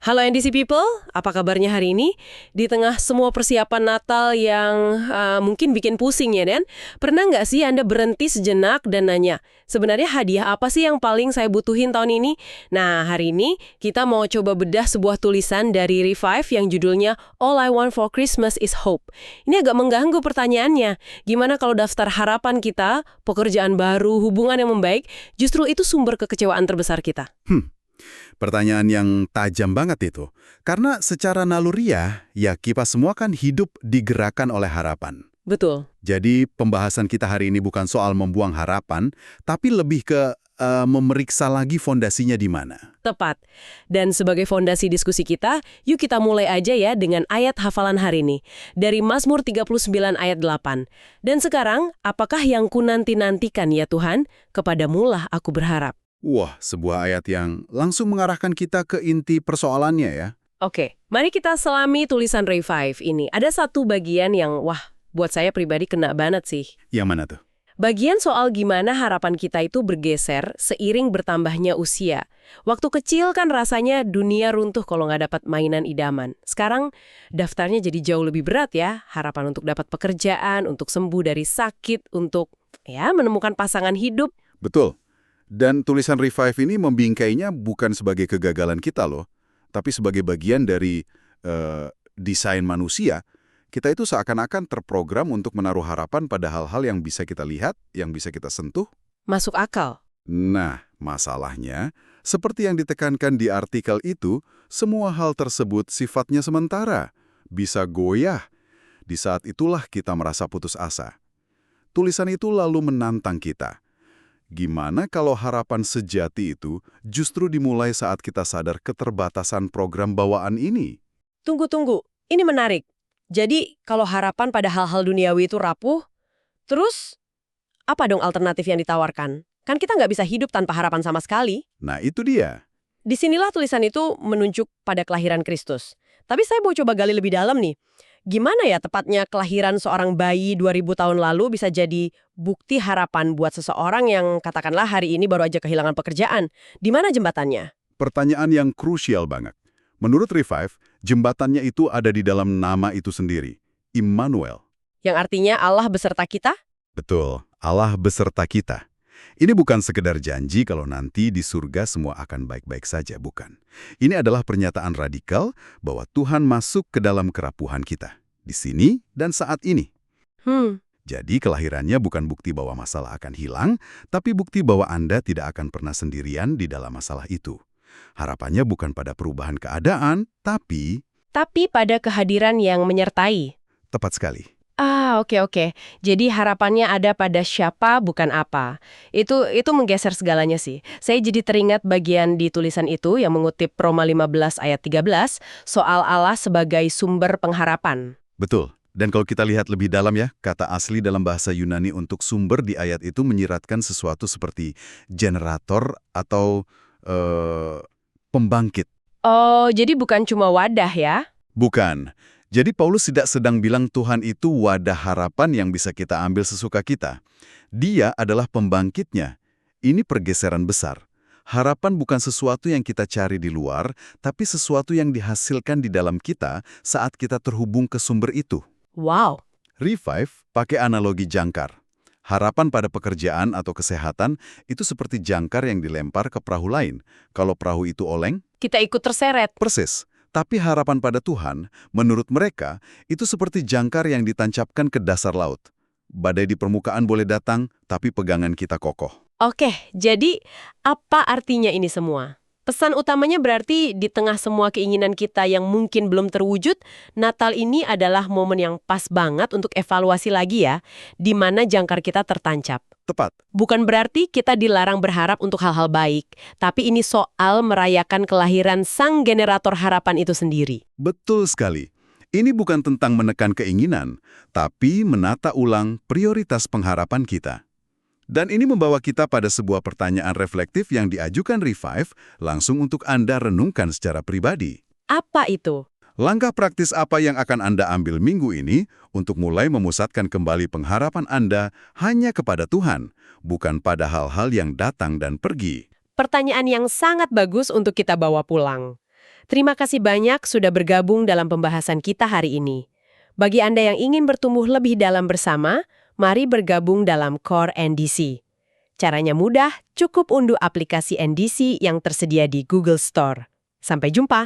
Halo NDC People, apa kabarnya hari ini? Di tengah semua persiapan Natal yang mungkin bikin pusing ya, Dan? Pernah nggak sih Anda berhenti sejenak dan nanya, sebenarnya hadiah apa sih yang paling saya butuhin tahun ini? Nah, hari ini kita mau coba bedah sebuah tulisan dari Revive yang judulnya All I Want for Christmas is Hope. Ini agak mengganggu pertanyaannya. Gimana kalau daftar harapan kita, pekerjaan baru, hubungan yang membaik, justru itu sumber kekecewaan terbesar kita? Pertanyaan yang tajam banget itu. Karena secara naluriah, ya kita semua kan hidup digerakkan oleh harapan. Betul. Jadi pembahasan kita hari ini bukan soal membuang harapan, tapi lebih ke memeriksa lagi fondasinya di mana. Tepat. Dan sebagai fondasi diskusi kita, yuk kita mulai aja ya dengan ayat hafalan hari ini. Dari Mazmur 39 ayat 8. Dan sekarang, apakah yang ku nanti-nantikan ya Tuhan? Kepadamulah aku berharap. Wah, sebuah ayat yang langsung mengarahkan kita ke inti persoalannya ya. Oke, mari kita selami tulisan Revive ini. Ada satu bagian yang, buat saya pribadi kena banget sih. Yang mana tuh? Bagian soal gimana harapan kita itu bergeser seiring bertambahnya usia. Waktu kecil kan rasanya dunia runtuh kalau nggak dapat mainan idaman. Sekarang daftarnya jadi jauh lebih berat ya. Harapan untuk dapat pekerjaan, untuk sembuh dari sakit, untuk menemukan pasangan hidup. Betul. Dan tulisan Revive ini membingkainya bukan sebagai kegagalan kita loh, tapi sebagai bagian dari desain manusia. Kita itu seakan-akan terprogram untuk menaruh harapan pada hal-hal yang bisa kita lihat, yang bisa kita sentuh. Masuk akal. Nah, masalahnya, seperti yang ditekankan di artikel itu, semua hal tersebut sifatnya sementara, bisa goyah. Di saat itulah kita merasa putus asa. Tulisan itu lalu menantang kita. Gimana kalau harapan sejati itu justru dimulai saat kita sadar keterbatasan program bawaan ini? Tunggu. Ini menarik. Jadi, kalau harapan pada hal-hal duniawi itu rapuh, terus apa dong alternatif yang ditawarkan? Kan kita nggak bisa hidup tanpa harapan sama sekali. Nah, itu dia. Disinilah tulisan itu menunjuk pada kelahiran Kristus. Tapi saya mau coba gali lebih dalam nih. Gimana ya tepatnya kelahiran seorang bayi 2000 tahun lalu bisa jadi bukti harapan buat seseorang yang katakanlah hari ini baru aja kehilangan pekerjaan? Di mana jembatannya? Pertanyaan yang krusial banget. Menurut Revive, jembatannya itu ada di dalam nama itu sendiri, Immanuel. Yang artinya Allah beserta kita? Betul, Allah beserta kita. Ini bukan sekedar janji kalau nanti di surga semua akan baik-baik saja, bukan. Ini adalah pernyataan radikal bahwa Tuhan masuk ke dalam kerapuhan kita, di sini dan saat ini. Jadi kelahirannya bukan bukti bahwa masalah akan hilang, tapi bukti bahwa Anda tidak akan pernah sendirian di dalam masalah itu. Harapannya bukan pada perubahan keadaan, tapi pada kehadiran yang menyertai. tepat sekali. Oke. Jadi harapannya ada pada siapa, bukan apa. Itu menggeser segalanya sih. Saya jadi teringat bagian di tulisan itu yang mengutip Roma 15 ayat 13 soal Allah sebagai sumber pengharapan. Betul. Dan kalau kita lihat lebih dalam ya, kata asli dalam bahasa Yunani untuk sumber di ayat itu menyiratkan sesuatu seperti generator atau pembangkit. Oh, jadi bukan cuma wadah ya? Bukan. Jadi Paulus tidak sedang bilang Tuhan itu wadah harapan yang bisa kita ambil sesuka kita. Dia adalah pembangkitnya. Ini pergeseran besar. Harapan bukan sesuatu yang kita cari di luar, tapi sesuatu yang dihasilkan di dalam kita saat kita terhubung ke sumber itu. Wow. Revive pakai analogi jangkar. Harapan pada pekerjaan atau kesehatan itu seperti jangkar yang dilempar ke perahu lain. Kalau perahu itu oleng, Kita ikut terseret. persis. Tapi harapan pada Tuhan, menurut mereka, itu seperti jangkar yang ditancapkan ke dasar laut. Badai di permukaan boleh datang, tapi pegangan kita kokoh. Oke, jadi apa artinya ini semua? Pesan utamanya berarti di tengah semua keinginan kita yang mungkin belum terwujud, Natal ini adalah momen yang pas banget untuk evaluasi lagi ya, di mana jangkar kita tertancap. Tepat. Bukan berarti kita dilarang berharap untuk hal-hal baik, tapi ini soal merayakan kelahiran sang generator harapan itu sendiri. Betul sekali. Ini bukan tentang menekan keinginan, tapi menata ulang prioritas pengharapan kita. Dan ini membawa kita pada sebuah pertanyaan reflektif yang diajukan Revive langsung untuk Anda renungkan secara pribadi. Apa itu? Langkah praktis apa yang akan Anda ambil minggu ini untuk mulai memusatkan kembali pengharapan Anda hanya kepada Tuhan, bukan pada hal-hal yang datang dan pergi? Pertanyaan yang sangat bagus untuk kita bawa pulang. Terima kasih banyak sudah bergabung dalam pembahasan kita hari ini. Bagi Anda yang ingin bertumbuh lebih dalam bersama, mari bergabung dalam Core NDC. Caranya mudah, cukup unduh aplikasi NDC yang tersedia di Google Store. Sampai jumpa!